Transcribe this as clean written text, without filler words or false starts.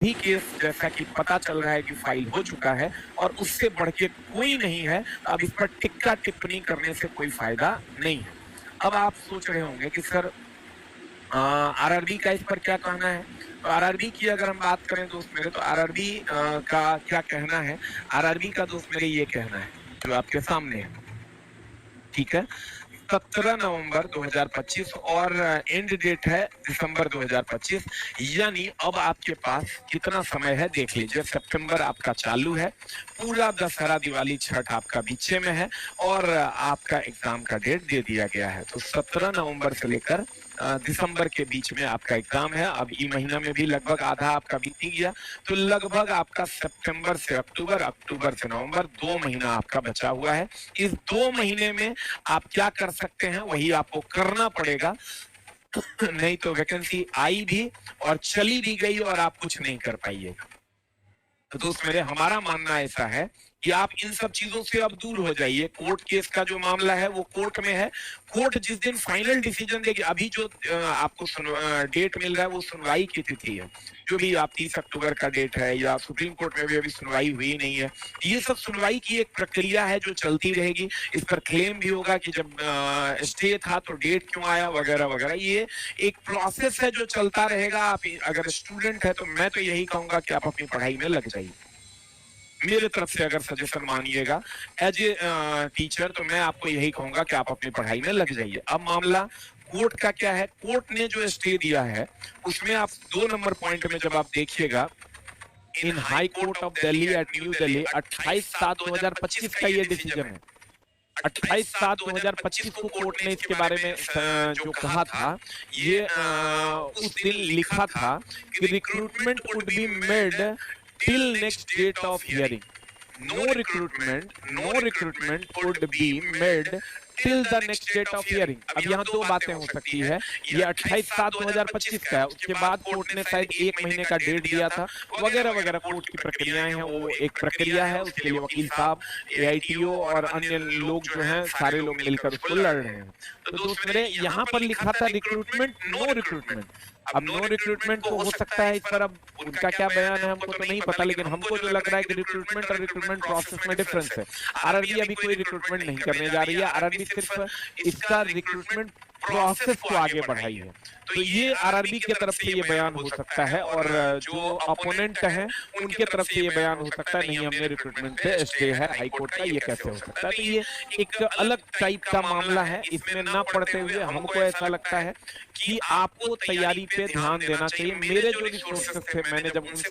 भी केस जैसा कि पता चल रहा है कि फाइल हो चुका है और उससे बढ़ के कोई नहीं है, अब इस पर टिक्का टिप्पणी करने से कोई फायदा नहीं है। अब आप सोच रहे होंगे कि सर आरआरबी का इस पर क्या कहना है? तो आरआरबी की अगर हम बात करें दोस्त मेरे, तो आरआरबी का क्या कहना है? आरआरबी का दोस्त मेरे ये कहना है, जो आपके सामने है, ठीक है? 17 नवंबर 2025 और एंड डेट है दिसंबर 2025, यानी अब आपके पास कितना समय है देख लीजिए। सितंबर आपका चालू है, पूरा दशहरा दिवाली छठ आपका बीचे में है और आपका एग्जाम का डेट दे दिया गया है। तो 17 नवंबर से लेकर दिसंबर के बीच में आपका एग्जाम है। अब ई महीना में भी लगभग आधा आपका बीत ही गया, तो लगभग आपका सितंबर से अक्टूबर, अक्टूबर से नवंबर 2 महीना आपका बचा हुआ है। इस 2 महीने में आप क्या कर सकते हैं वही आपको करना पड़ेगा। नहीं तो वैकेंसी आई भी और चली भी गई और आप कुछ नहीं कर पाइएगा। तो दोस्त मेरे, हमारा मानना ऐसा है कि आप इन सब चीजों से अब दूर हो जाइए। कोर्ट केस का जो मामला है वो कोर्ट में है। कोर्ट जिस दिन फाइनल डिसीजन देगी, अभी जो आपको डेट मिल रहा है वो सुनवाई की तिथि है। जो भी आप 30 अक्टूबर का डेट है, या सुप्रीम कोर्ट में भी अभी सुनवाई हुई नहीं है। ये सब सुनवाई की एक प्रक्रिया है जो चलती रहेगी। इस पर क्लेम भी होगा कि जब स्टे था तो डेट क्यों आया, वगैरह वगैरह। ये एक प्रोसेस है जो चलता रहेगा। आप अगर स्टूडेंट है तो मैं तो यही कहूंगा कि आप अपनी पढ़ाई में लग जाइए। मेरे तरफ से अगर सजेशन मानिएगा एज ए टीचर, तो मैं आपको यही कहूंगा कि आप अपनी पढ़ाई में लग जाइए। अब मामला कोर्ट का क्या है? कोर्ट ने जो स्टे दिया है उसमें आप 2 नंबर पॉइंट में जब आप देखिएगा, in High Court of Delhi at New Delhi 28/7/2025 का ये डिसीजन है। 28/7/2025 को कोर्ट ने इसके बारे में जो कहा था, ये उस दिन लिखा था कि recruitment would be made till next date of hearing. No recruitment could be made till the next date of hearing. अब यहाँ दो बातें हो सकती है। ये 28/7/2025 का है, उसके बाद कोर्ट ने शायद 1 महीने का डेट दिया था, वगैरह वगैरह। कोर्ट की प्रक्रियाएं हैं, वो एक प्रक्रिया है, उसके लिए वकील साहब, एआईटीओ और अन्य लोग जो हैं, सारे लोग मिलकर उसको लड़ रहे हैं। तो दोस्त मेरे, यहाँ पर लिखा था रिक्रूटमेंट, नो रिक्रूटमेंट। अब नो रिक्रूटमेंट तो हो सकता है, इस पर अब उनका क्या बयान है हमको तो नहीं पता, लेकिन हमको जो लग रहा है कि रिक्रूटमेंट और रिक्रूटमेंट प्रोसेस में डिफरेंस है। आरआरबी अभी कोई रिक्रूटमेंट नहीं करने जा रही है। आरआरबी सिर्फ इसका रिक्रूटमेंट प्रोसेस को आगे बढ़ाई है। तो ये आरआरबी की तरफ से ये बयान हो सकता है, और जो अपोनेंट है उनके तरफ से ये बयान हो सकता है नहीं, हमने रिक्रूटमेंट पे स्टे है हाई कोर्ट का, ये कैसे हो सकता है। तो ये एक अलग टाइप का मामला है। इसमें ना पढ़ते हुए हमको ऐसा लगता है कि आपको तैयारी पे ध्यान देना चाहिए। मेरे जो रिसोर्सेस थे, मैंने जब उनसे